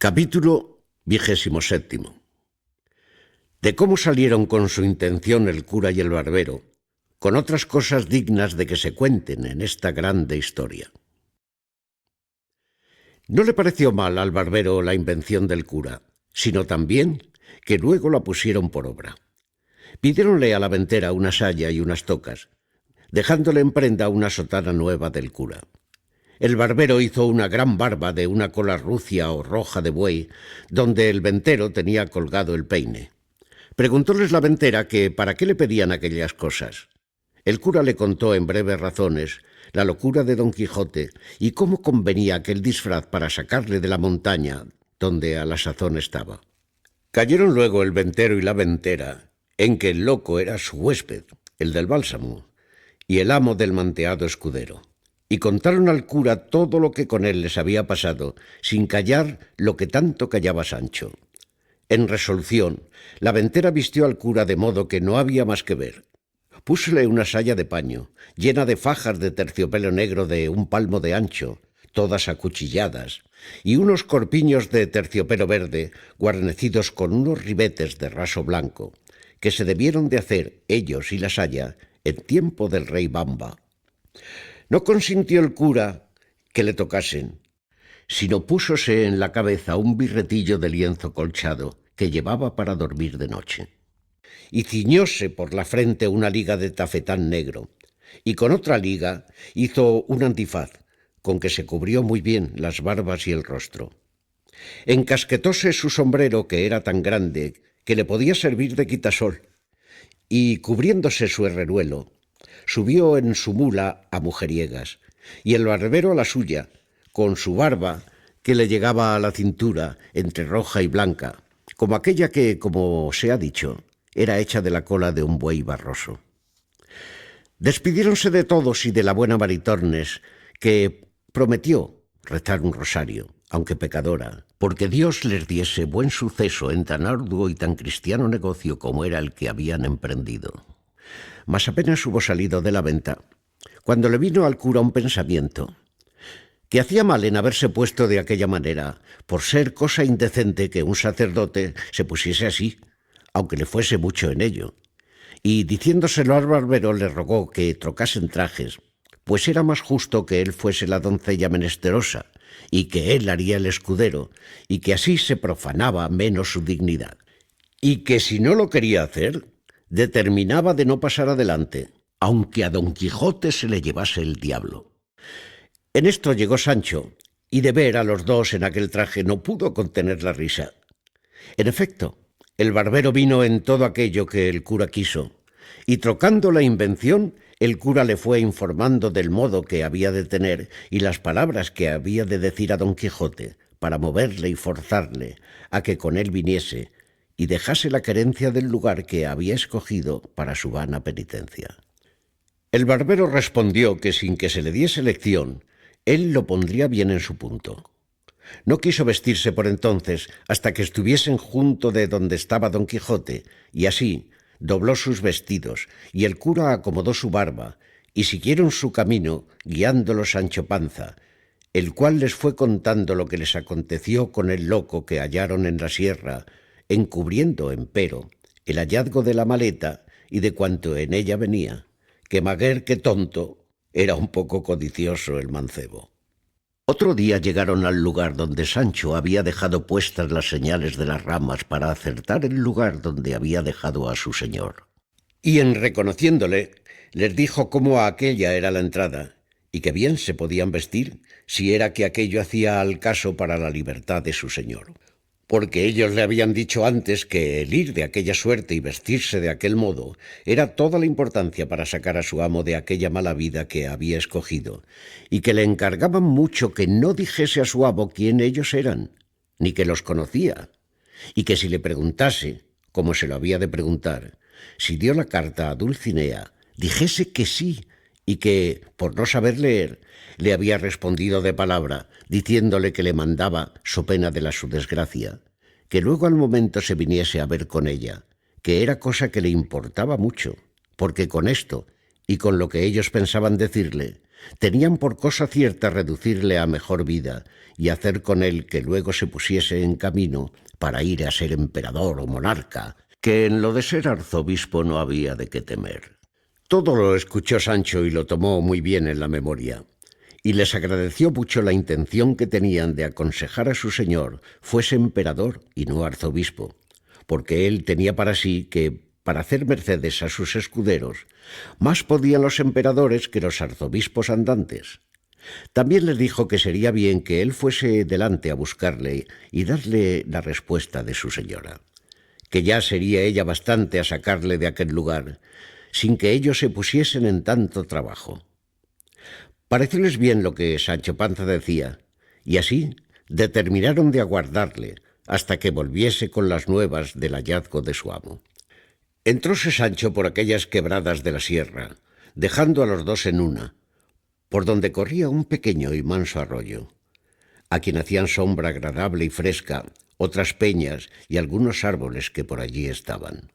Capítulo 27. De cómo salieron con su intención el cura y el barbero, con otras cosas dignas de que se cuenten en esta grande historia. No le pareció mal al barbero la invención del cura, sino también que luego la pusieron por obra. Pidiéronle a la ventera una saya y unas tocas, dejándole en prenda una sotana nueva del cura. El barbero hizo una gran barba de una cola rucia o roja de buey, donde el ventero tenía colgado el peine. Preguntóles la ventera que para qué le pedían aquellas cosas. El cura le contó en breves razones la locura de Don Quijote y cómo convenía aquel disfraz para sacarle de la montaña donde a la sazón estaba. Cayeron luego el ventero y la ventera en que el loco era su huésped, el del bálsamo, y el amo del manteado escudero. Y contaron al cura todo lo que con él les había pasado, sin callar lo que tanto callaba Sancho. En resolución, la ventera vistió al cura de modo que no había más que ver. Púsole una saya de paño, llena de fajas de terciopelo negro de un palmo de ancho, todas acuchilladas, y unos corpiños de terciopelo verde, guarnecidos con unos ribetes de raso blanco, que se debieron de hacer ellos y la saya en tiempo del rey Bamba. No consintió el cura que le tocasen, sino púsose en la cabeza un birretillo de lienzo colchado que llevaba para dormir de noche. Y ciñóse por la frente una liga de tafetán negro, y con otra liga hizo un antifaz, con que se cubrió muy bien las barbas y el rostro. Encasquetóse su sombrero, que era tan grande que le podía servir de quitasol, y cubriéndose su herreruelo, subió en su mula a mujeriegas, y el barbero a la suya, con su barba que le llegaba a la cintura entre roja y blanca, como aquella que, como se ha dicho, era hecha de la cola de un buey barroso. Despidiéronse de todos y de la buena Maritornes, que prometió rezar un rosario, aunque pecadora, porque Dios les diese buen suceso en tan arduo y tan cristiano negocio como era el que habían emprendido. Mas apenas hubo salido de la venta, cuando le vino al cura un pensamiento, que hacía mal en haberse puesto de aquella manera, por ser cosa indecente que un sacerdote se pusiese así, aunque le fuese mucho en ello. Y diciéndoselo al barbero le rogó que trocasen trajes, pues era más justo que él fuese la doncella menesterosa, y que él haría el escudero, y que así se profanaba menos su dignidad. Y que si no lo quería hacer, determinaba de no pasar adelante, aunque a Don Quijote se le llevase el diablo. En esto llegó Sancho, y de ver a los dos en aquel traje no pudo contener la risa. En efecto, el barbero vino en todo aquello que el cura quiso, y trocando la invención, el cura le fue informando del modo que había de tener y las palabras que había de decir a Don Quijote, para moverle y forzarle a que con él viniese, y dejase la querencia del lugar que había escogido para su vana penitencia. El barbero respondió que sin que se le diese lección, él lo pondría bien en su punto. No quiso vestirse por entonces hasta que estuviesen junto de donde estaba Don Quijote, y así dobló sus vestidos, y el cura acomodó su barba, y siguieron su camino, guiándolo Sancho Panza, el cual les fue contando lo que les aconteció con el loco que hallaron en la sierra, encubriendo, empero, el hallazgo de la maleta y de cuanto en ella venía, que maguer que tonto era un poco codicioso el mancebo. Otro día llegaron al lugar donde Sancho había dejado puestas las señales de las ramas para acertar el lugar donde había dejado a su señor. Y en reconociéndole, les dijo cómo aquella era la entrada, y que bien se podían vestir si era que aquello hacía al caso para la libertad de su señor. Porque ellos le habían dicho antes que el ir de aquella suerte y vestirse de aquel modo era toda la importancia para sacar a su amo de aquella mala vida que había escogido, y que le encargaban mucho que no dijese a su amo quién ellos eran, ni que los conocía, y que si le preguntase, como se lo había de preguntar, si dio la carta a Dulcinea, dijese que sí, y que, por no saber leer, le había respondido de palabra, diciéndole que le mandaba, so pena de la su desgracia, que luego al momento se viniese a ver con ella, que era cosa que le importaba mucho, porque con esto, y con lo que ellos pensaban decirle, tenían por cosa cierta reducirle a mejor vida y hacer con él que luego se pusiese en camino para ir a ser emperador o monarca, que en lo de ser arzobispo no había de qué temer. Todo lo escuchó Sancho y lo tomó muy bien en la memoria, y les agradeció mucho la intención que tenían de aconsejar a su señor fuese emperador y no arzobispo, porque él tenía para sí que, para hacer mercedes a sus escuderos, más podían los emperadores que los arzobispos andantes. También les dijo que sería bien que él fuese delante a buscarle y darle la respuesta de su señora, que ya sería ella bastante a sacarle de aquel lugar, sin que ellos se pusiesen en tanto trabajo. Parecióles bien lo que Sancho Panza decía, y así determinaron de aguardarle hasta que volviese con las nuevas del hallazgo de su amo. Entróse Sancho por aquellas quebradas de la sierra, dejando a los dos en una, por donde corría un pequeño y manso arroyo, a quien hacían sombra agradable y fresca otras peñas y algunos árboles que por allí estaban.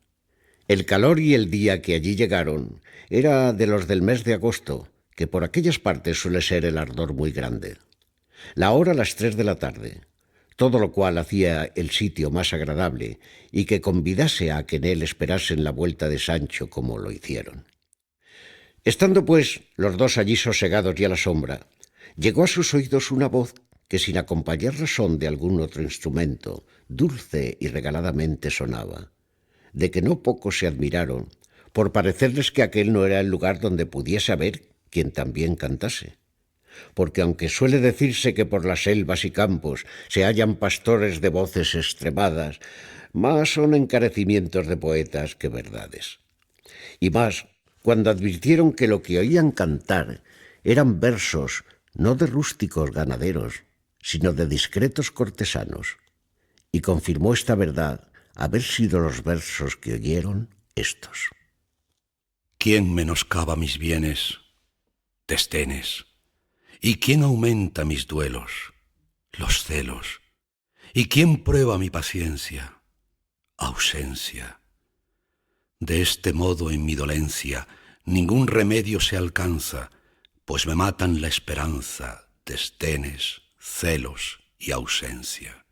El calor y el día que allí llegaron era de los del mes de agosto, que por aquellas partes suele ser el ardor muy grande. La hora las 3 de la tarde, todo lo cual hacía el sitio más agradable y que convidase a que en él esperasen la vuelta de Sancho como lo hicieron. Estando pues los dos allí sosegados y a la sombra, llegó a sus oídos una voz que sin acompañar razón de algún otro instrumento, dulce y regaladamente sonaba, de que no poco se admiraron, por parecerles que aquel no era el lugar donde pudiese haber quien también cantase. Porque aunque suele decirse que por las selvas y campos se hallan pastores de voces extremadas, más son encarecimientos de poetas que verdades. Y más cuando advirtieron que lo que oían cantar eran versos no de rústicos ganaderos, sino de discretos cortesanos, y confirmó esta verdad haber sido los versos que oyeron estos. ¿Quién menoscaba mis bienes? Desdenes. ¿Y quién aumenta mis duelos? Los celos. ¿Y quién prueba mi paciencia? Ausencia. De este modo en mi dolencia ningún remedio se alcanza, pues me matan la esperanza, desdenes, celos y ausencia.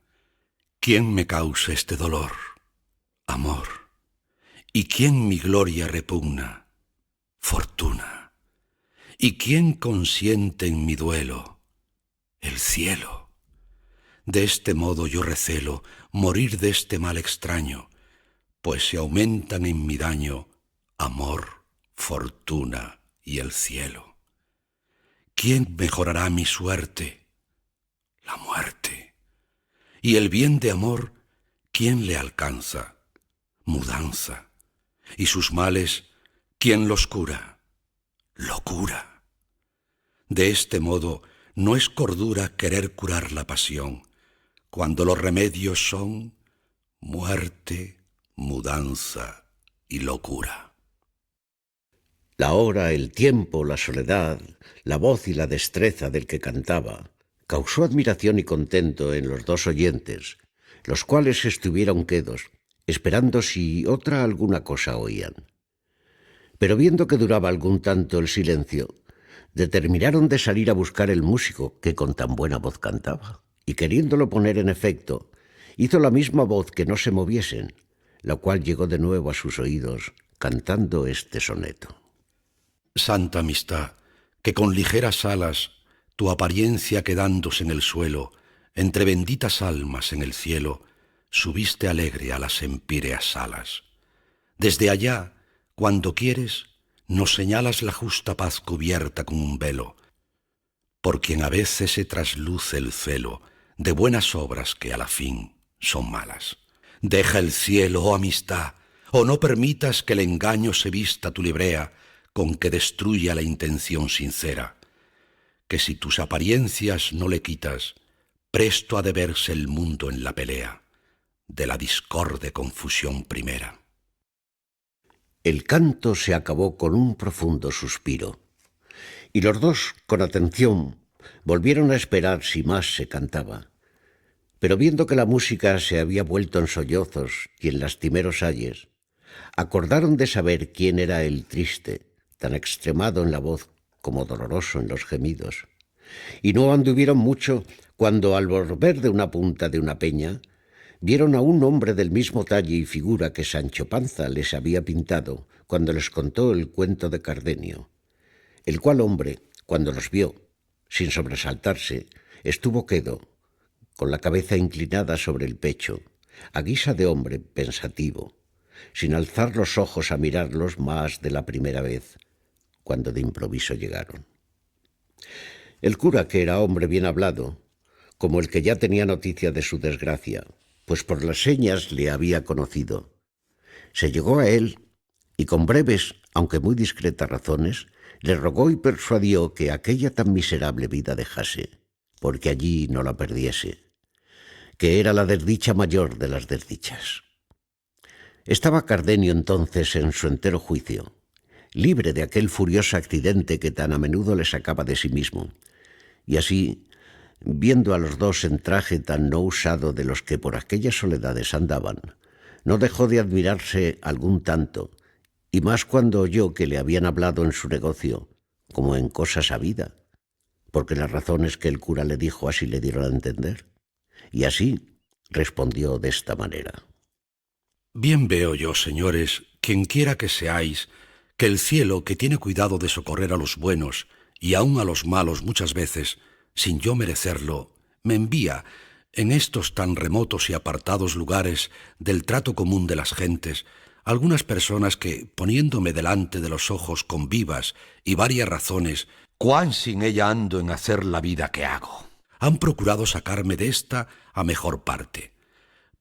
¿Quién me causa este dolor? Amor. ¿Y quién mi gloria repugna? Fortuna. ¿Y quién consiente en mi duelo? El cielo. De este modo yo recelo morir de este mal extraño, pues se aumentan en mi daño amor, fortuna y el cielo. ¿Quién mejorará mi suerte? La muerte. Y el bien de amor, ¿quién le alcanza? Mudanza. Y sus males, ¿quién los cura? Locura. De este modo no es cordura querer curar la pasión, cuando los remedios son muerte, mudanza y locura. La hora, el tiempo, la soledad, la voz y la destreza del que cantaba causó admiración y contento en los dos oyentes, los cuales estuvieron quedos, esperando si otra alguna cosa oían. Pero viendo que duraba algún tanto el silencio, determinaron de salir a buscar el músico que con tan buena voz cantaba, y queriéndolo poner en efecto, hizo la misma voz que no se moviesen, la cual llegó de nuevo a sus oídos, cantando este soneto. Santa amistad, que con ligeras alas, tu apariencia quedándose en el suelo, entre benditas almas en el cielo, subiste alegre a las empíreas alas. Desde allá, cuando quieres, nos señalas la justa paz cubierta con un velo, por quien a veces se trasluce el celo de buenas obras que a la fin son malas. Deja el cielo, oh amistad, o no permitas que el engaño se vista tu librea con que destruya la intención sincera, que si tus apariencias no le quitas, presto ha de verse el mundo en la pelea de la discorde confusión primera. El canto se acabó con un profundo suspiro, y los dos, con atención, volvieron a esperar si más se cantaba. Pero viendo que la música se había vuelto en sollozos y en lastimeros ayes, acordaron de saber quién era el triste, tan extremado en la voz como doloroso en los gemidos. Y no anduvieron mucho cuando, al volver de una punta de una peña, vieron a un hombre del mismo talle y figura que Sancho Panza les había pintado cuando les contó el cuento de Cardenio, el cual hombre, cuando los vio, sin sobresaltarse, estuvo quedo, con la cabeza inclinada sobre el pecho, a guisa de hombre pensativo, sin alzar los ojos a mirarlos más de la primera vez, cuando de improviso llegaron. El cura, que era hombre bien hablado, como el que ya tenía noticia de su desgracia, pues por las señas le había conocido, se llegó a él y con breves, aunque muy discretas razones, le rogó y persuadió que aquella tan miserable vida dejase, porque allí no la perdiese, que era la desdicha mayor de las desdichas. Estaba Cardenio entonces en su entero juicio, libre de aquel furioso accidente que tan a menudo le sacaba de sí mismo, y así, viendo a los dos en traje tan no usado de los que por aquellas soledades andaban, no dejó de admirarse algún tanto, y más cuando oyó que le habían hablado en su negocio, como en cosa sabida, porque las razones que el cura le dijo así le dieron a entender, y así respondió de esta manera. Bien veo yo, señores, quienquiera que seáis, que el cielo, que tiene cuidado de socorrer a los buenos y aun a los malos muchas veces, sin yo merecerlo, me envía en estos tan remotos y apartados lugares del trato común de las gentes, algunas personas que, poniéndome delante de los ojos con vivas y varias razones, cuán sin ella ando en hacer la vida que hago, han procurado sacarme de esta a mejor parte.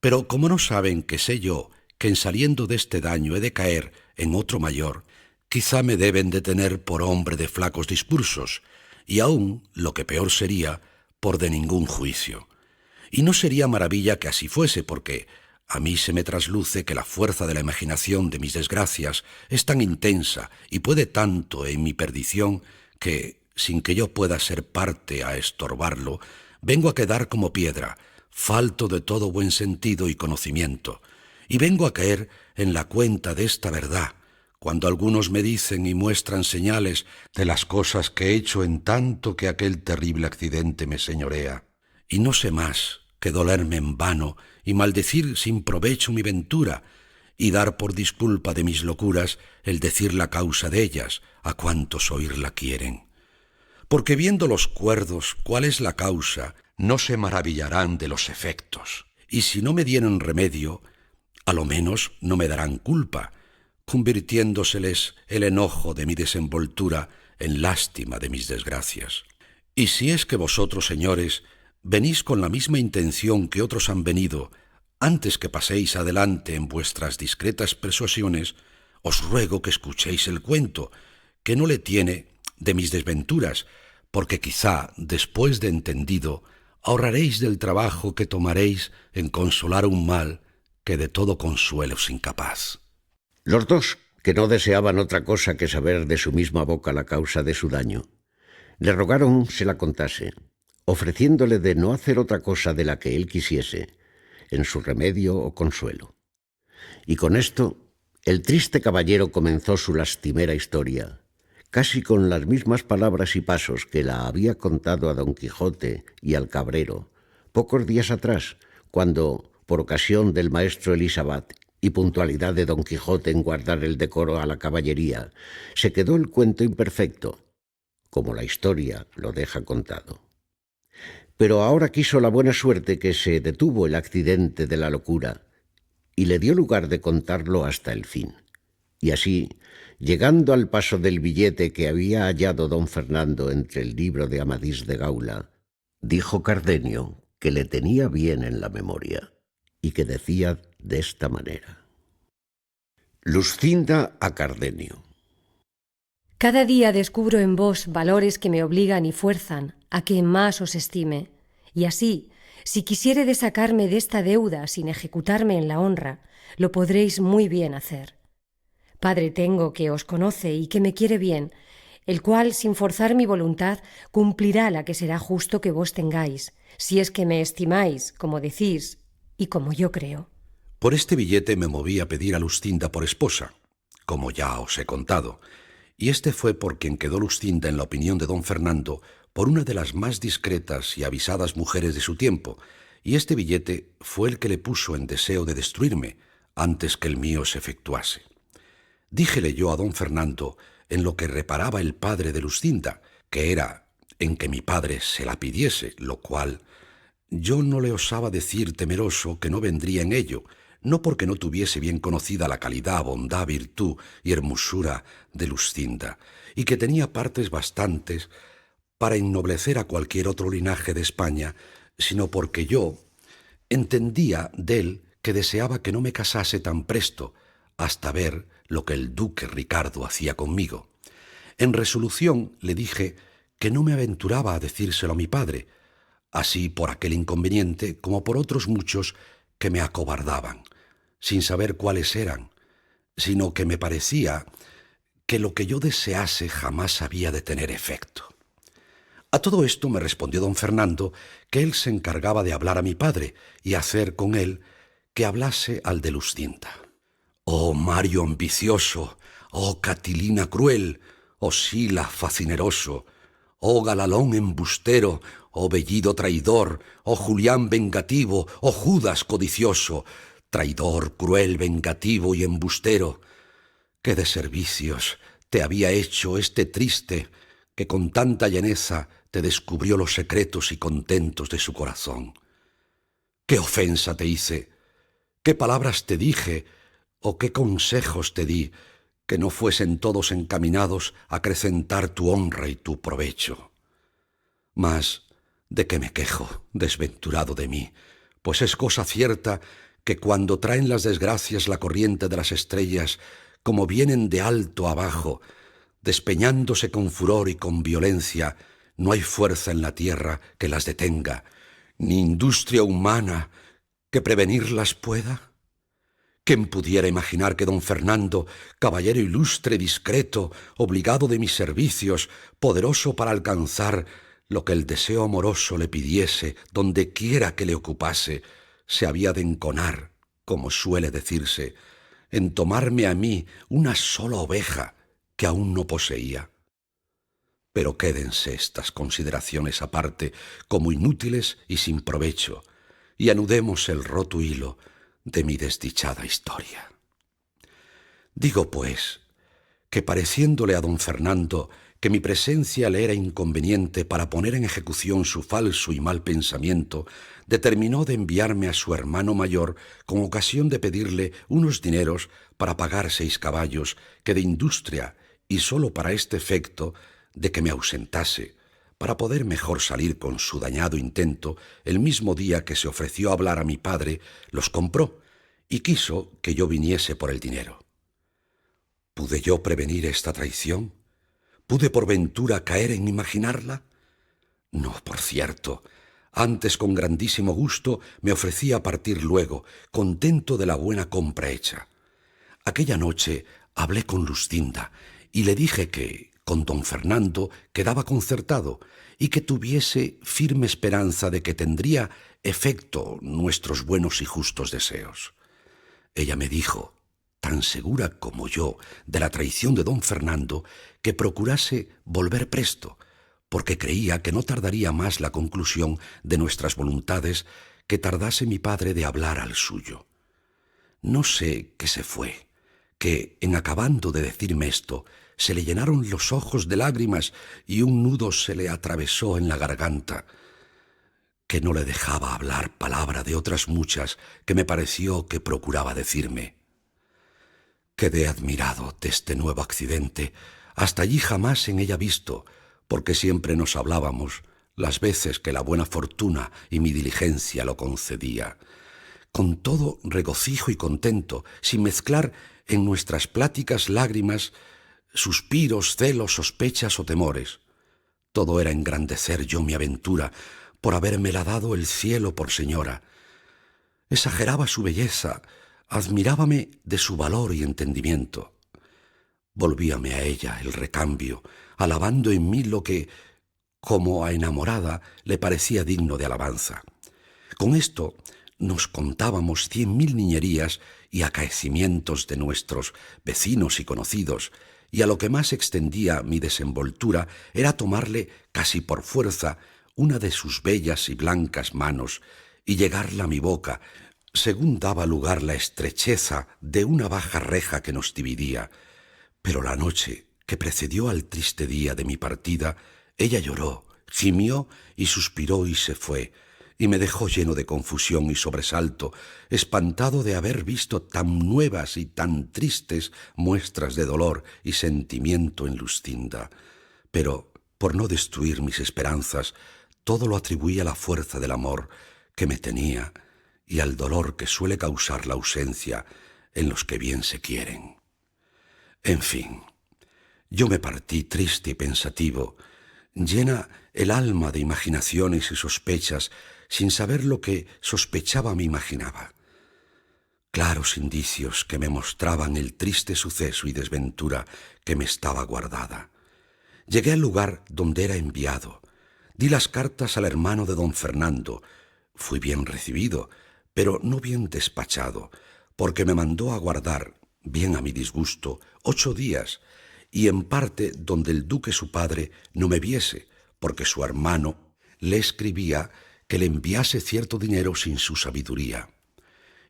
Pero como no saben que sé yo que en saliendo de este daño he de caer en otro mayor, quizá me deben de tener por hombre de flacos discursos, y aún, lo que peor sería, por de ningún juicio. Y no sería maravilla que así fuese, porque a mí se me trasluce que la fuerza de la imaginación de mis desgracias es tan intensa y puede tanto en mi perdición que, sin que yo pueda ser parte a estorbarlo, vengo a quedar como piedra, falto de todo buen sentido y conocimiento, y vengo a caer en la cuenta de esta verdad, cuando algunos me dicen y muestran señales de las cosas que he hecho en tanto que aquel terrible accidente me señorea. Y no sé más que dolerme en vano y maldecir sin provecho mi ventura, y dar por disculpa de mis locuras el decir la causa de ellas a cuantos oírla quieren. Porque viendo los cuerdos cuál es la causa, no se maravillarán de los efectos, y si no me dieren remedio, a lo menos no me darán culpa, convirtiéndoseles el enojo de mi desenvoltura en lástima de mis desgracias. Y si es que vosotros, señores, venís con la misma intención que otros han venido, antes que paséis adelante en vuestras discretas persuasiones, os ruego que escuchéis el cuento, que no le tiene de mis desventuras, porque quizá, después de entendido, ahorraréis del trabajo que tomaréis en consolar un mal que de todo consuelo es incapaz. Los dos, que no deseaban otra cosa que saber de su misma boca la causa de su daño, le rogaron se la contase, ofreciéndole de no hacer otra cosa de la que él quisiese, en su remedio o consuelo. Y con esto, el triste caballero comenzó su lastimera historia, casi con las mismas palabras y pasos que la había contado a Don Quijote y al cabrero, pocos días atrás, cuando, por ocasión del maestro Elisabat y puntualidad de Don Quijote en guardar el decoro a la caballería, se quedó el cuento imperfecto, como la historia lo deja contado. Pero ahora quiso la buena suerte que se detuvo el accidente de la locura y le dio lugar de contarlo hasta el fin. Y así, llegando al paso del billete que había hallado don Fernando entre el libro de Amadís de Gaula, dijo Cardenio que le tenía bien en la memoria y que decía de esta manera. Luscinda a Cardenio. Cada día descubro en vos valores que me obligan y fuerzan a que más os estime, y así, si quisiéredes sacarme de esta deuda sin ejecutarme en la honra, lo podréis muy bien hacer. Padre tengo que os conoce y que me quiere bien, el cual, sin forzar mi voluntad, cumplirá la que será justo que vos tengáis, si es que me estimáis, como decís, y como yo creo. Por este billete me moví a pedir a Luscinda por esposa, como ya os he contado, y este fue por quien quedó Luscinda en la opinión de don Fernando por una de las más discretas y avisadas mujeres de su tiempo, y este billete fue el que le puso en deseo de destruirme antes que el mío se efectuase. Díjele yo a don Fernando en lo que reparaba el padre de Luscinda, que era en que mi padre se la pidiese, lo cual yo no le osaba decir temeroso que no vendría en ello, no porque no tuviese bien conocida la calidad, bondad, virtud y hermosura de Luscinda, y que tenía partes bastantes para ennoblecer a cualquier otro linaje de España, sino porque yo entendía d'él que deseaba que no me casase tan presto, hasta ver lo que el duque Ricardo hacía conmigo. En resolución le dije que no me aventuraba a decírselo a mi padre, así por aquel inconveniente como por otros muchos que me acobardaban, sin saber cuáles eran, sino que me parecía que lo que yo desease jamás había de tener efecto. A todo esto me respondió don Fernando que él se encargaba de hablar a mi padre y hacer con él que hablase al de Luscinda. «Oh Mario ambicioso, oh Catilina cruel, oh Sila facineroso, oh Galalón embustero, oh Bellido traidor, oh Julián vengativo, oh Judas codicioso, traidor, cruel, vengativo y embustero, qué deservicios te había hecho este triste que con tanta llaneza te descubrió los secretos y contentos de su corazón. ¿Qué ofensa te hice? ¿Qué palabras te dije o qué consejos te di que no fuesen todos encaminados a acrecentar tu honra y tu provecho? Mas, ¿de qué me quejo, desventurado de mí? Pues es cosa cierta que cuando traen las desgracias la corriente de las estrellas, como vienen de alto abajo, despeñándose con furor y con violencia, no hay fuerza en la tierra que las detenga, ni industria humana que prevenirlas pueda. ¿Quién pudiera imaginar que don Fernando, caballero ilustre, discreto, obligado de mis servicios, poderoso para alcanzar lo que el deseo amoroso le pidiese, donde quiera que le ocupase, se había de enconar, como suele decirse, en tomarme a mí una sola oveja que aún no poseía? Pero quédense estas consideraciones aparte como inútiles y sin provecho, y anudemos el roto hilo de mi desdichada historia. Digo, pues, que pareciéndole a don Fernando que mi presencia le era inconveniente para poner en ejecución su falso y mal pensamiento, determinó de enviarme a su hermano mayor con ocasión de pedirle unos dineros para pagar 6 caballos que de industria y sólo para este efecto de que me ausentase, para poder mejor salir con su dañado intento, el mismo día que se ofreció a hablar a mi padre, los compró y quiso que yo viniese por el dinero. ¿Pude yo prevenir esta traición? ¿Pude por ventura caer en imaginarla? No, por cierto. Antes con grandísimo gusto me ofrecí a partir luego, contento de la buena compra hecha. Aquella noche hablé con Luscinda y le dije que con don Fernando quedaba concertado y que tuviese firme esperanza de que tendría efecto nuestros buenos y justos deseos. Ella me dijo, tan segura como yo de la traición de don Fernando, que procurase volver presto, porque creía que no tardaría más la conclusión de nuestras voluntades que tardase mi padre de hablar al suyo. No sé qué se fue, que en acabando de decirme esto, se le llenaron los ojos de lágrimas y un nudo se le atravesó en la garganta, que no le dejaba hablar palabra de otras muchas que me pareció que procuraba decirme. Quedé admirado de este nuevo accidente, hasta allí jamás en ella visto, porque siempre nos hablábamos las veces que la buena fortuna y mi diligencia lo concedía, con todo regocijo y contento, sin mezclar en nuestras pláticas lágrimas, suspiros, celos, sospechas o temores. Todo era engrandecer yo mi aventura por habérmela dado el cielo por señora. Exageraba su belleza, admirábame de su valor y entendimiento. Volvíame a ella el recambio, alabando en mí lo que, como a enamorada, le parecía digno de alabanza. Con esto nos contábamos 100.000 niñerías y acaecimientos de nuestros vecinos y conocidos, y a lo que más extendía mi desenvoltura era tomarle casi por fuerza una de sus bellas y blancas manos y llegarla a mi boca, según daba lugar la estrecheza de una baja reja que nos dividía. Pero la noche que precedió al triste día de mi partida, ella lloró, gimió y suspiró y se fue, y me dejó lleno de confusión y sobresalto, espantado de haber visto tan nuevas y tan tristes muestras de dolor y sentimiento en Luscinda. Pero, por no destruir mis esperanzas, todo lo atribuí a la fuerza del amor que me tenía y al dolor que suele causar la ausencia en los que bien se quieren. En fin, yo me partí triste y pensativo, llena el alma de imaginaciones y sospechas, sin saber lo que sospechaba me imaginaba. Claros indicios que me mostraban el triste suceso y desventura que me estaba guardada. Llegué al lugar donde era enviado. Di las cartas al hermano de don Fernando. Fui bien recibido, pero no bien despachado, porque me mandó a guardar, bien a mi disgusto, 8 días, y en parte donde el duque su padre no me viese, porque su hermano le escribía que le enviase cierto dinero sin su sabiduría.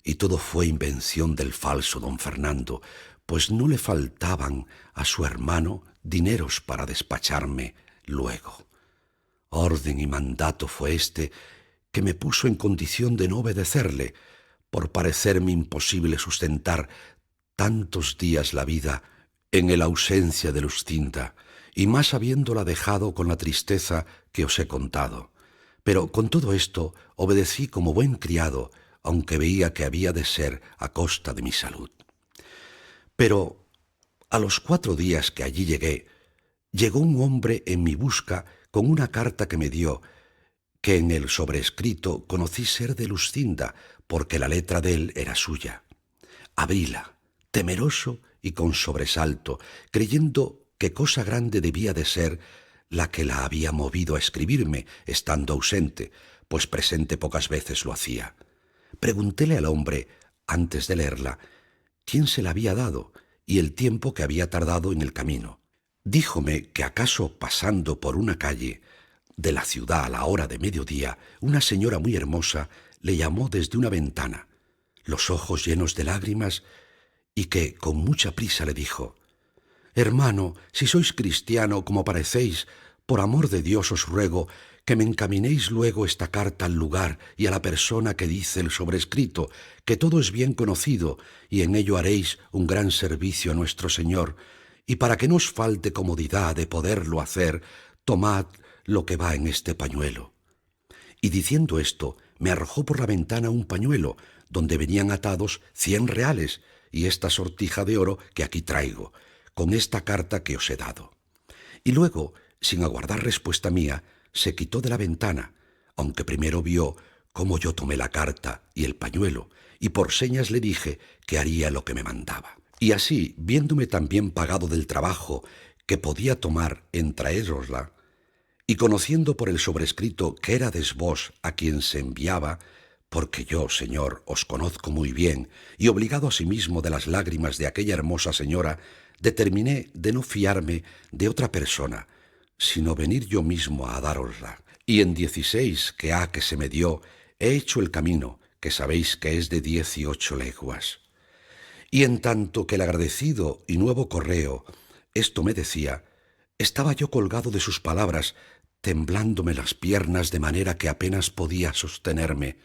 Y todo fue invención del falso don Fernando, pues no le faltaban a su hermano dineros para despacharme luego. Orden y mandato fue este que me puso en condición de no obedecerle, por parecerme imposible sustentar tantos días la vida en la ausencia de Luscinda, y más habiéndola dejado con la tristeza que os he contado. Pero con todo esto obedecí como buen criado, aunque veía que había de ser a costa de mi salud. Pero a los 4 días que allí llegué, llegó un hombre en mi busca con una carta que me dio, que en el sobrescrito conocí ser de Luscinda, porque la letra de él era suya. Abríla, temeroso y con sobresalto, creyendo que cosa grande debía de ser la que la había movido a escribirme, estando ausente, pues presente pocas veces lo hacía. Preguntéle al hombre, antes de leerla, quién se la había dado y el tiempo que había tardado en el camino. Díjome que acaso pasando por una calle de la ciudad a la hora de mediodía, una señora muy hermosa le llamó desde una ventana, los ojos llenos de lágrimas, y que con mucha prisa le dijo: «Hermano, si sois cristiano como parecéis, por amor de Dios os ruego que me encaminéis luego esta carta al lugar y a la persona que dice el sobrescrito, que todo es bien conocido, y en ello haréis un gran servicio a nuestro Señor, y para que no os falte comodidad de poderlo hacer, tomad lo que va en este pañuelo». Y diciendo esto, me arrojó por la ventana un pañuelo, donde venían atados 100 reales, y esta sortija de oro que aquí traigo, con esta carta que os he dado. Y luego, sin aguardar respuesta mía, se quitó de la ventana, aunque primero vio cómo yo tomé la carta y el pañuelo, y por señas le dije que haría lo que me mandaba. Y así, viéndome tan bien pagado del trabajo que podía tomar en traérosla, y conociendo por el sobrescrito que érades vos a quien se enviaba, porque yo, señor, os conozco muy bien, y obligado asimismo de las lágrimas de aquella hermosa señora, determiné de no fiarme de otra persona, sino venir yo mismo a dárosla. Y en 16 que ha que se me dio, he hecho el camino, que sabéis que es de 18 leguas. Y en tanto que el agradecido y nuevo correo esto me decía, estaba yo colgado de sus palabras, temblándome las piernas de manera que apenas podía sostenerme.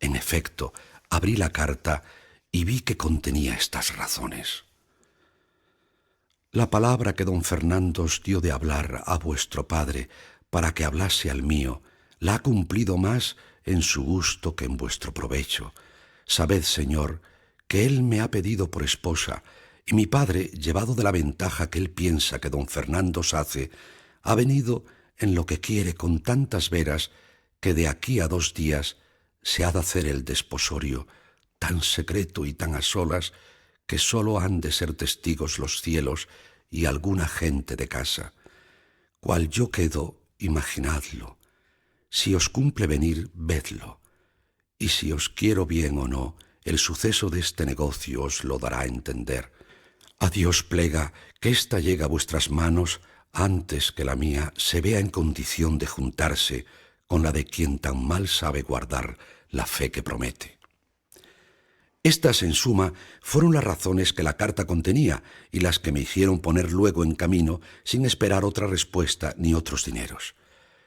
En efecto, abrí la carta y vi que contenía estas razones. La palabra que don Fernando os dio de hablar a vuestro padre para que hablase al mío, la ha cumplido más en su gusto que en vuestro provecho. Sabed, señor, que él me ha pedido por esposa, y mi padre, llevado de la ventaja que él piensa que don Fernando os hace, ha venido en lo que quiere con tantas veras que de aquí a 2 días se ha de hacer el desposorio, tan secreto y tan a solas que sólo han de ser testigos los cielos y alguna gente de casa. Cual yo quedo, imaginadlo. Si os cumple venir, vedlo. Y si os quiero bien o no, el suceso de este negocio os lo dará a entender. A Dios plega que ésta llegue a vuestras manos antes que la mía se vea en condición de juntarse con la de quien tan mal sabe guardar la fe que promete. Estas, en suma, fueron las razones que la carta contenía y las que me hicieron poner luego en camino sin esperar otra respuesta ni otros dineros,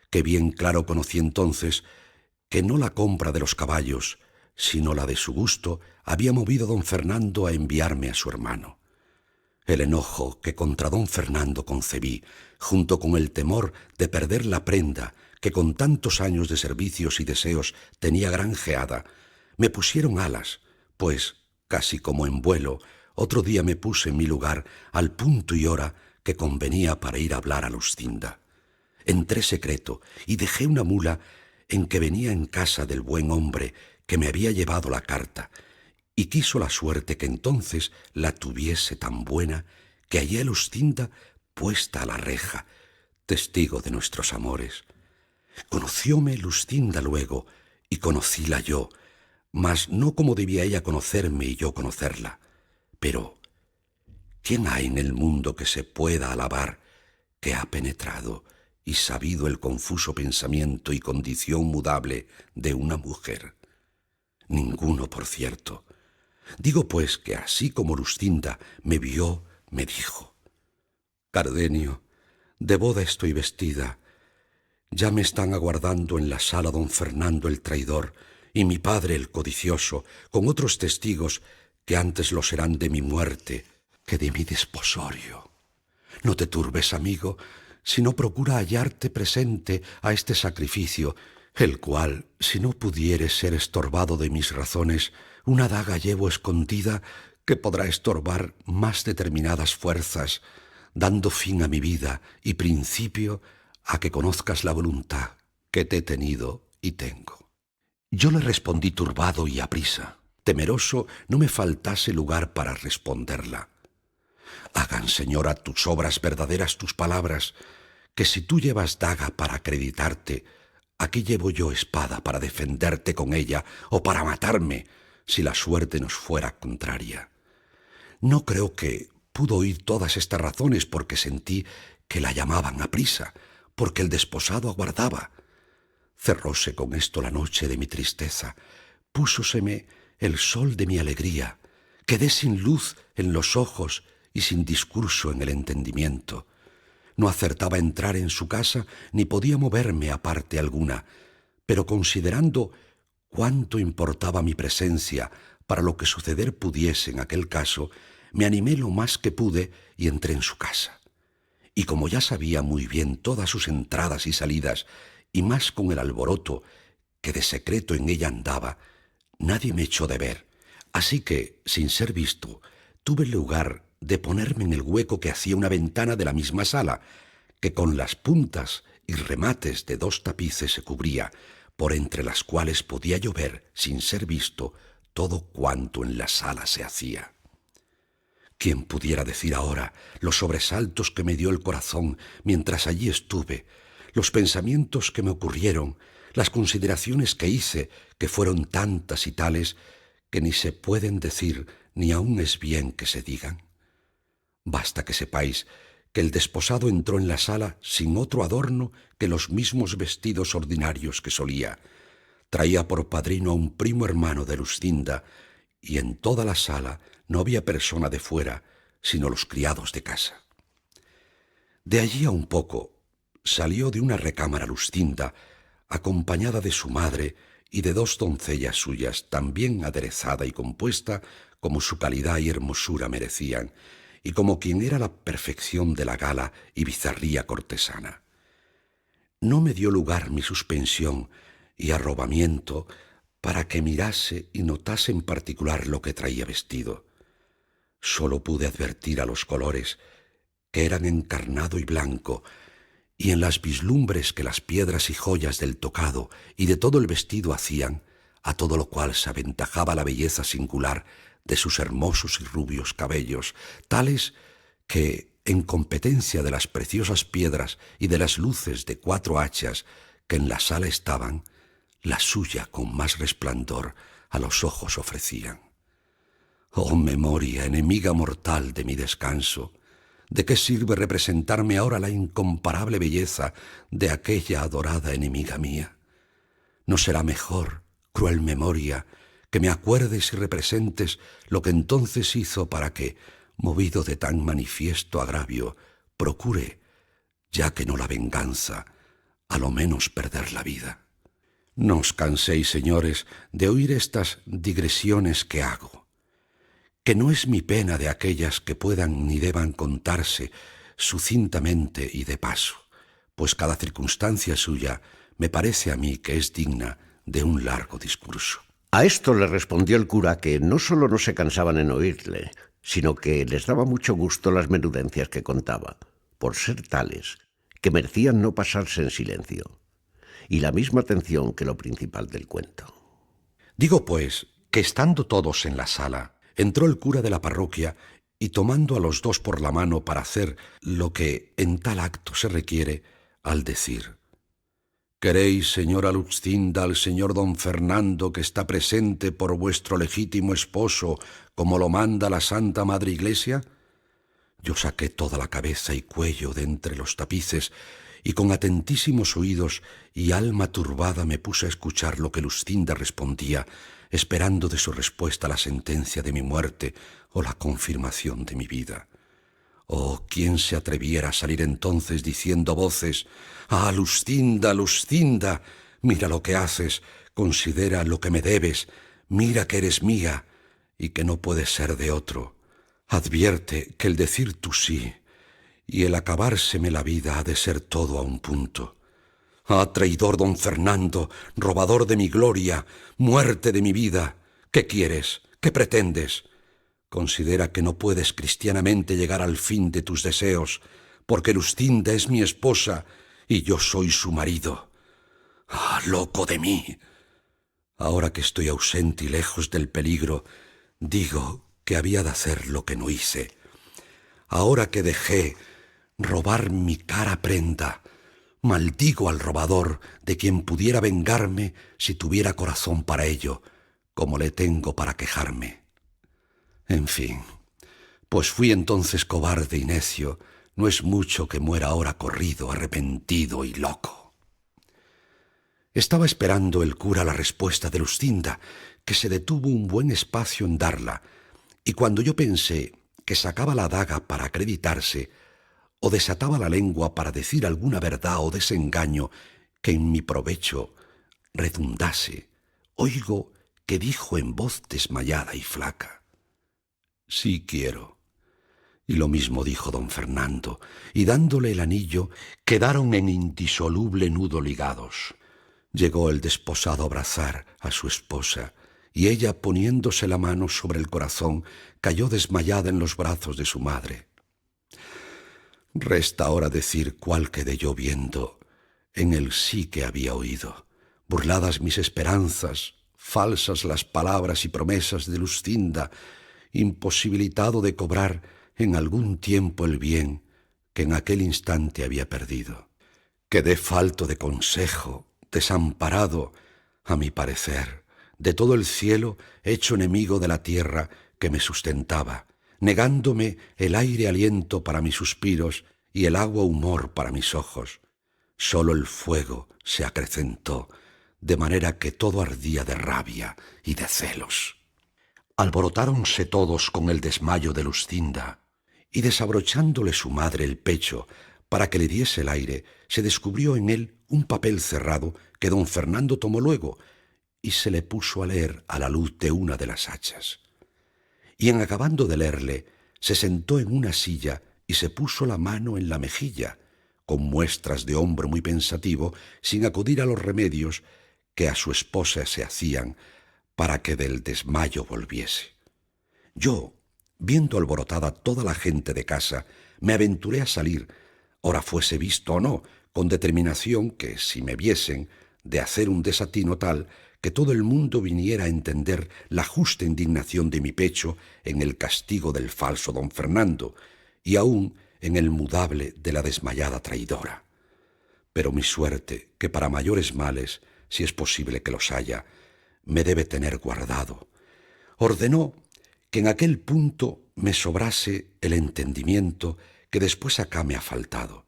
que bien claro conocí entonces que no la compra de los caballos, sino la de su gusto, había movido a don Fernando a enviarme a su hermano. El enojo que contra don Fernando concebí, junto con el temor de perder la prenda que con tantos años de servicios y deseos tenía granjeada, me pusieron alas, pues, casi como en vuelo, otro día me puse en mi lugar al punto y hora que convenía para ir a hablar a Luscinda. Entré secreto y dejé una mula en que venía en casa del buen hombre que me había llevado la carta, y quiso la suerte que entonces la tuviese tan buena que hallé a Luscinda puesta a la reja, testigo de nuestros amores. Conocióme Luscinda luego, y conocíla yo, mas no como debía ella conocerme y yo conocerla. Pero, ¿quién hay en el mundo que se pueda alabar que ha penetrado y sabido el confuso pensamiento y condición mudable de una mujer? Ninguno, por cierto. Digo pues que así como Luscinda me vio, me dijo: Cardenio, de boda estoy vestida. Ya me están aguardando en la sala don Fernando el traidor y mi padre el codicioso, con otros testigos que antes lo serán de mi muerte que de mi desposorio. No te turbes, amigo, sino procura hallarte presente a este sacrificio, el cual, si no pudiere ser estorbado de mis razones, una daga llevo escondida que podrá estorbar más determinadas fuerzas, dando fin a mi vida y principio a que conozcas la voluntad que te he tenido y tengo. Yo le respondí turbado y aprisa, temeroso no me faltase lugar para responderla. Hagan, señora, tus obras verdaderas tus palabras, que si tú llevas daga para acreditarte, aquí llevo yo espada para defenderte con ella o para matarme, si la suerte nos fuera contraria. No creo que pudo oír todas estas razones porque sentí que la llamaban a prisa, porque el desposado aguardaba. Cerróse con esto la noche de mi tristeza, púsoseme el sol de mi alegría, quedé sin luz en los ojos y sin discurso en el entendimiento. No acertaba a entrar en su casa ni podía moverme a parte alguna, pero considerando cuánto importaba mi presencia para lo que suceder pudiese en aquel caso, me animé lo más que pude y entré en su casa. Y como ya sabía muy bien todas sus entradas y salidas, y más con el alboroto que de secreto en ella andaba, nadie me echó de ver, así que, sin ser visto, tuve lugar de ponerme en el hueco que hacía una ventana de la misma sala, que con las puntas y remates de 2 tapices se cubría, por entre las cuales podía yo ver, sin ser visto, todo cuanto en la sala se hacía. ¿Quién pudiera decir ahora los sobresaltos que me dio el corazón mientras allí estuve, los pensamientos que me ocurrieron, las consideraciones que hice, que fueron tantas y tales que ni se pueden decir ni aun es bien que se digan? Basta que sepáis que el desposado entró en la sala sin otro adorno que los mismos vestidos ordinarios que solía. Traía por padrino a un primo hermano de Luscinda, y en toda la sala no había persona de fuera, sino los criados de casa. De allí a un poco salió de una recámara Luscinda, acompañada de su madre y de 2 doncellas suyas, tan bien aderezada y compuesta como su calidad y hermosura merecían, y como quien era la perfección de la gala y bizarría cortesana. No me dio lugar mi suspensión y arrobamiento para que mirase y notase en particular lo que traía vestido. Sólo pude advertir a los colores, que eran encarnado y blanco, y en las vislumbres que las piedras y joyas del tocado y de todo el vestido hacían, a todo lo cual se aventajaba la belleza singular de sus hermosos y rubios cabellos, tales que, en competencia de las preciosas piedras y de las luces de 4 hachas que en la sala estaban, la suya con más resplandor a los ojos ofrecían. Oh memoria, enemiga mortal de mi descanso, ¿de qué sirve representarme ahora la incomparable belleza de aquella adorada enemiga mía? ¿No será mejor, cruel memoria, que me acuerdes y representes lo que entonces hizo para que, movido de tan manifiesto agravio, procure, ya que no la venganza, a lo menos perder la vida? No os canséis, señores, de oír estas digresiones que hago, que no es mi pena de aquellas que puedan ni deban contarse sucintamente y de paso, pues cada circunstancia suya me parece a mí que es digna de un largo discurso. A esto le respondió el cura que no solo no se cansaban en oírle, sino que les daba mucho gusto las menudencias que contaba, por ser tales que merecían no pasarse en silencio, y la misma atención que lo principal del cuento. Digo, pues, que estando todos en la sala, entró el cura de la parroquia y tomando a los dos por la mano para hacer lo que en tal acto se requiere, al decir: ¿Queréis, señora Luxcinda, al señor don Fernando, que está presente por vuestro legítimo esposo, como lo manda la Santa Madre Iglesia? Yo saqué toda la cabeza y cuello de entre los tapices y con atentísimos oídos y alma turbada me puse a escuchar lo que Luxcinda respondía, esperando de su respuesta la sentencia de mi muerte o la confirmación de mi vida. Oh, ¿quién se atreviera a salir entonces diciendo a voces: «Ah, Luxcinda, Luxcinda, mira lo que haces, considera lo que me debes, mira que eres mía y que no puedes ser de otro. Advierte que el decir tu sí y el acabárseme la vida ha de ser todo a un punto. Ah, traidor don Fernando, robador de mi gloria, muerte de mi vida, ¿qué quieres? ¿Qué pretendes? Considera que no puedes cristianamente llegar al fin de tus deseos, porque Luxcinda es mi esposa y yo soy su marido. ¡Ah, loco de mí! Ahora que estoy ausente y lejos del peligro, digo que había de hacer lo que no hice. Ahora que dejé robar mi cara prenda, maldigo al robador de quien pudiera vengarme si tuviera corazón para ello, como le tengo para quejarme. En fin, pues fui entonces cobarde y necio, no es mucho que muera ahora corrido, arrepentido y loco. Estaba esperando el cura la respuesta de Luxcinda, que se detuvo un buen espacio en darla, y cuando yo pensé que sacaba la daga para acreditarse, o desataba la lengua para decir alguna verdad o desengaño que en mi provecho redundase, oigo que dijo en voz desmayada y flaca: «Sí quiero». Y lo mismo dijo don Fernando, y dándole el anillo, quedaron en indisoluble nudo ligados. Llegó el desposado a abrazar a su esposa, y ella, poniéndose la mano sobre el corazón, cayó desmayada en los brazos de su madre. Resta ahora decir cuál quedé yo viendo en el sí que había oído, burladas mis esperanzas, falsas las palabras y promesas de Luxcinda, imposibilitado de cobrar en algún tiempo el bien que en aquel instante había perdido. Quedé falto de consejo, desamparado, a mi parecer, de todo el cielo, hecho enemigo de la tierra que me sustentaba, negándome el aire aliento para mis suspiros y el agua humor para mis ojos. Sólo el fuego se acrecentó, de manera que todo ardía de rabia y de celos. Alborotáronse todos con el desmayo de Luxcinda, y desabrochándole su madre el pecho para que le diese el aire, se descubrió en él un papel cerrado que don Fernando tomó luego y se le puso a leer a la luz de una de las hachas. Y en acabando de leerle, se sentó en una silla y se puso la mano en la mejilla, con muestras de hombre muy pensativo, sin acudir a los remedios que a su esposa se hacían para que del desmayo volviese. Yo, viendo alborotada toda la gente de casa, me aventuré a salir, ora fuese visto o no, con determinación que, si me viesen, de hacer un desatino tal que todo el mundo viniera a entender la justa indignación de mi pecho en el castigo del falso don Fernando, y aún en el mudable de la desmayada traidora. Pero mi suerte, que para mayores males, si es posible que los haya, me debe tener guardado, ordenó que en aquel punto me sobrase el entendimiento que después acá me ha faltado,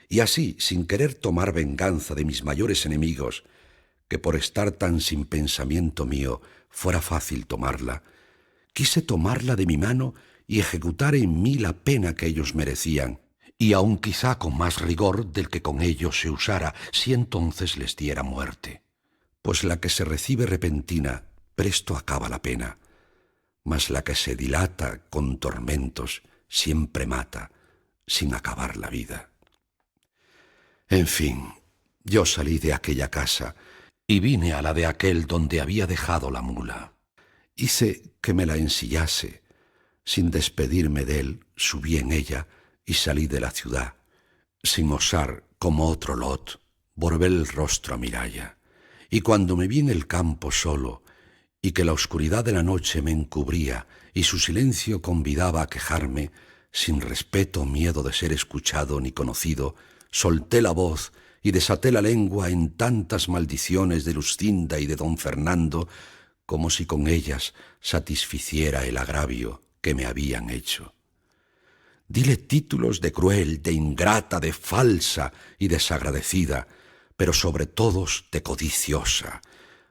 y así, sin querer tomar venganza de mis mayores enemigos, que por estar tan sin pensamiento mío fuera fácil tomarla, quise tomarla de mi mano y ejecutar en mí la pena que ellos merecían, y aun quizá con más rigor del que con ellos se usara, si entonces les diera muerte. Pues la que se recibe repentina, presto acaba la pena, mas la que se dilata con tormentos siempre mata, sin acabar la vida. En fin, yo salí de aquella casa y vine a la de aquel donde había dejado la mula. Hice que me la ensillase. Sin despedirme de él, subí en ella y salí de la ciudad, sin osar, como otro Lot, volver el rostro a Miralla. Y cuando me vi en el campo solo, y que la oscuridad de la noche me encubría y su silencio convidaba a quejarme, sin respeto o miedo de ser escuchado ni conocido, solté la voz y desaté la lengua en tantas maldiciones de Luscinda y de don Fernando, como si con ellas satisficiera el agravio que me habían hecho. Dile títulos de cruel, de ingrata, de falsa y desagradecida, pero sobre todos de codiciosa,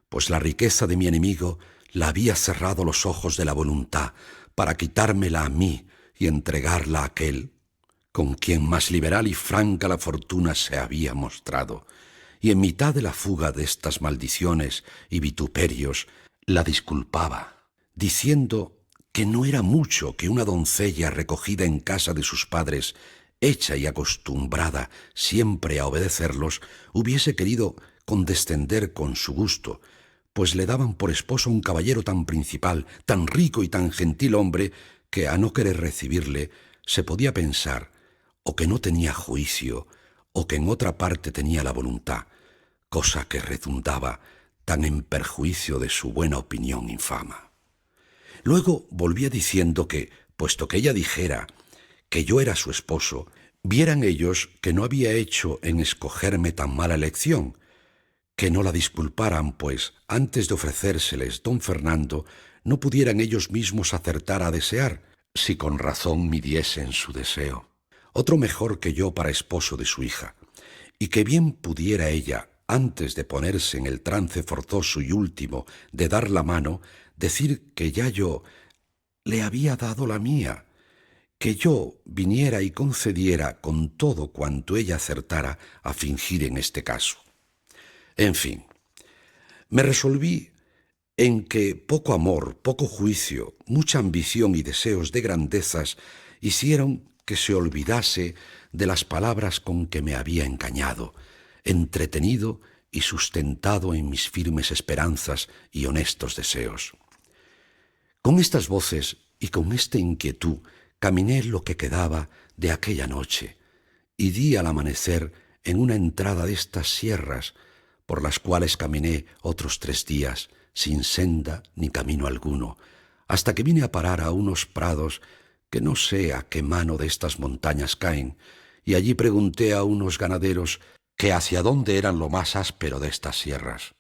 pues la riqueza de mi enemigo la había cerrado los ojos de la voluntad para quitármela a mí y entregarla a aquel con quien más liberal y franca la fortuna se había mostrado, y en mitad de la fuga de estas maldiciones y vituperios la disculpaba, diciendo que no era mucho que una doncella recogida en casa de sus padres, hecha y acostumbrada siempre a obedecerlos, hubiese querido condescender con su gusto, pues le daban por esposo un caballero tan principal, tan rico y tan gentil hombre, que a no querer recibirle se podía pensar o que no tenía juicio o que en otra parte tenía la voluntad, cosa que redundaba tan en perjuicio de su buena opinión infama. Luego volvía diciendo que, puesto que ella dijera que yo era su esposo, vieran ellos que no había hecho en escogerme tan mala elección, que no la disculparan, pues antes de ofrecérseles don Fernando, no pudieran ellos mismos acertar a desear, si con razón midiesen su deseo. Otro mejor que yo para esposo de su hija, y que bien pudiera ella, antes de ponerse en el trance forzoso y último de dar la mano, decir que ya yo le había dado la mía, que yo viniera y concediera con todo cuanto ella acertara a fingir en este caso. En fin, me resolví en que poco amor, poco juicio, mucha ambición y deseos de grandezas hicieron que se olvidase de las palabras con que me había engañado, entretenido y sustentado en mis firmes esperanzas y honestos deseos. Con estas voces y con esta inquietud caminé lo que quedaba de aquella noche y di al amanecer en una entrada de estas sierras, por las cuales caminé otros 3 días, sin senda ni camino alguno, hasta que vine a parar a unos prados que no sé a qué mano de estas montañas caen, y allí pregunté a unos ganaderos que hacia dónde eran lo más áspero de estas sierras.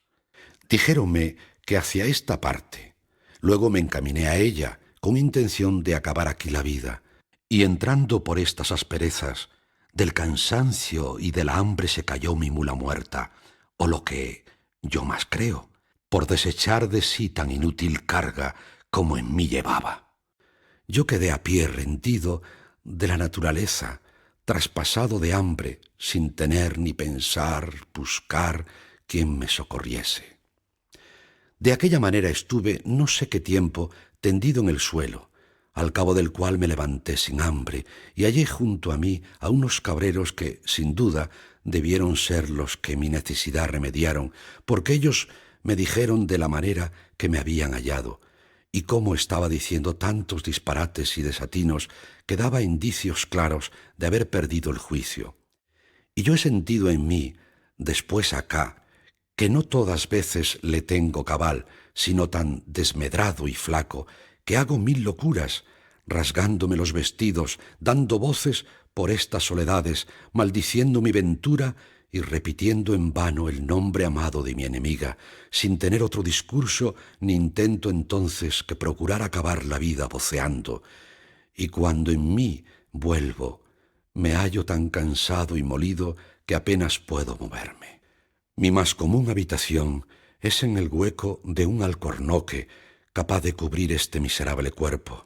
Dijéronme que hacia esta parte. Luego me encaminé a ella, con intención de acabar aquí la vida, y entrando por estas asperezas, del cansancio y de la hambre se cayó mi mula muerta, o lo que yo más creo, por desechar de sí tan inútil carga como en mí llevaba. Yo quedé a pie rendido de la naturaleza, traspasado de hambre, sin tener ni pensar, buscar quien me socorriese. De aquella manera estuve no sé qué tiempo tendido en el suelo, al cabo del cual me levanté sin hambre y hallé junto a mí a unos cabreros que, sin duda, debieron ser los que mi necesidad remediaron, porque ellos me dijeron de la manera que me habían hallado, y cómo estaba diciendo tantos disparates y desatinos que daba indicios claros de haber perdido el juicio. Y yo he sentido en mí, después acá, que no todas veces le tengo cabal, sino tan desmedrado y flaco, que hago 1000 locuras, rasgándome los vestidos, dando voces por estas soledades, maldiciendo mi ventura y repitiendo en vano el nombre amado de mi enemiga, sin tener otro discurso ni intento entonces que procurar acabar la vida voceando, y cuando en mí vuelvo, me hallo tan cansado y molido que apenas puedo moverme. Mi más común habitación es en el hueco de un alcornoque capaz de cubrir este miserable cuerpo.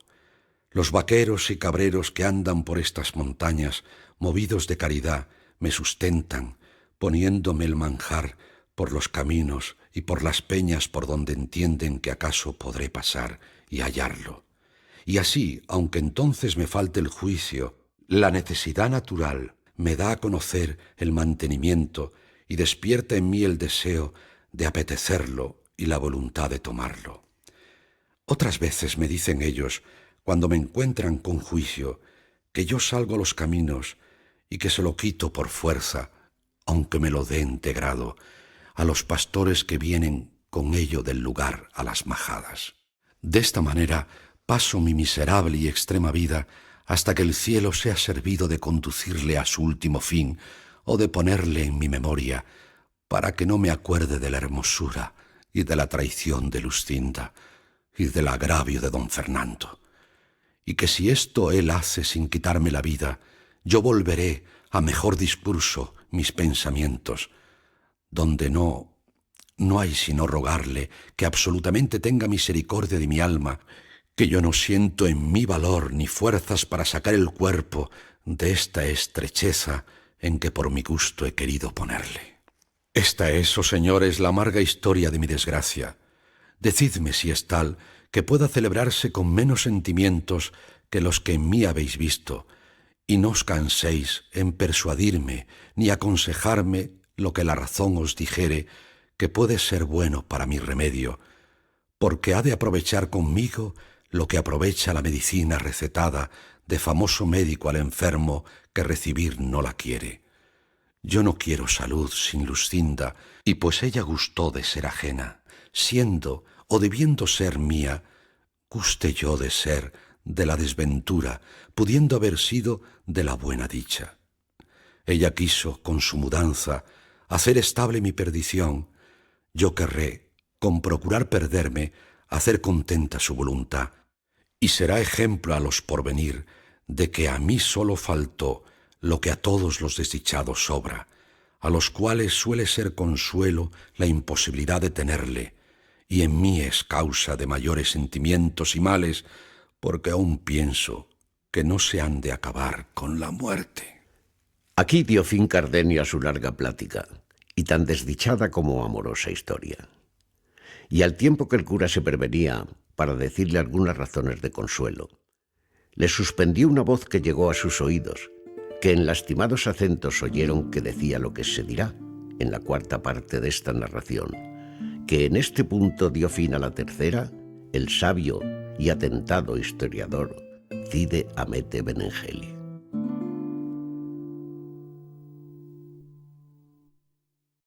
Los vaqueros y cabreros que andan por estas montañas, movidos de caridad, me sustentan, poniéndome el manjar por los caminos y por las peñas por donde entienden que acaso podré pasar y hallarlo. Y así, aunque entonces me falte el juicio, la necesidad natural me da a conocer el mantenimiento y despierta en mí el deseo de apetecerlo y la voluntad de tomarlo. Otras veces me dicen ellos, cuando me encuentran con juicio, que yo salgo a los caminos y que se lo quito por fuerza, aunque me lo den de grado, a los pastores que vienen con ello del lugar a las majadas. De esta manera paso mi miserable y extrema vida hasta que el cielo sea servido de conducirle a su último fin o de ponerle en mi memoria para que no me acuerde de la hermosura y de la traición de Luscinda y del agravio de don Fernando. Y que si esto él hace sin quitarme la vida, yo volveré a mejor discurso mis pensamientos, donde no hay sino rogarle que absolutamente tenga misericordia de mi alma, que yo no siento en mí valor ni fuerzas para sacar el cuerpo de esta estrecheza en que por mi gusto he querido ponerle. Esta es, oh señores, la amarga historia de mi desgracia. Decidme si es tal que pueda celebrarse con menos sentimientos que los que en mí habéis visto, y no os canséis en persuadirme ni aconsejarme lo que la razón os dijere que puede ser bueno para mi remedio, porque ha de aprovechar conmigo lo que aprovecha la medicina recetada de famoso médico al enfermo que recibir no la quiere. Yo no quiero salud sin Luscinda, y pues ella gustó de ser ajena, siendo o debiendo ser mía, guste yo de ser de la desventura, pudiendo haber sido de la buena dicha. Ella quiso, con su mudanza, hacer estable mi perdición. Yo querré, con procurar perderme, hacer contenta su voluntad, y será ejemplo a los porvenir de que a mí solo faltó lo que a todos los desdichados sobra, a los cuales suele ser consuelo la imposibilidad de tenerle, y en mí es causa de mayores sentimientos y males, porque aún pienso que no se han de acabar con la muerte. Aquí dio fin Cardenio a su larga plática, y tan desdichada como amorosa historia. Y al tiempo que el cura se prevenía para decirle algunas razones de consuelo, le suspendió una voz que llegó a sus oídos, que en lastimados acentos oyeron que decía lo que se dirá en la cuarta parte de esta narración, que en este punto dio fin a la tercera el sabio y atentado historiador Cide Hamete Benengeli.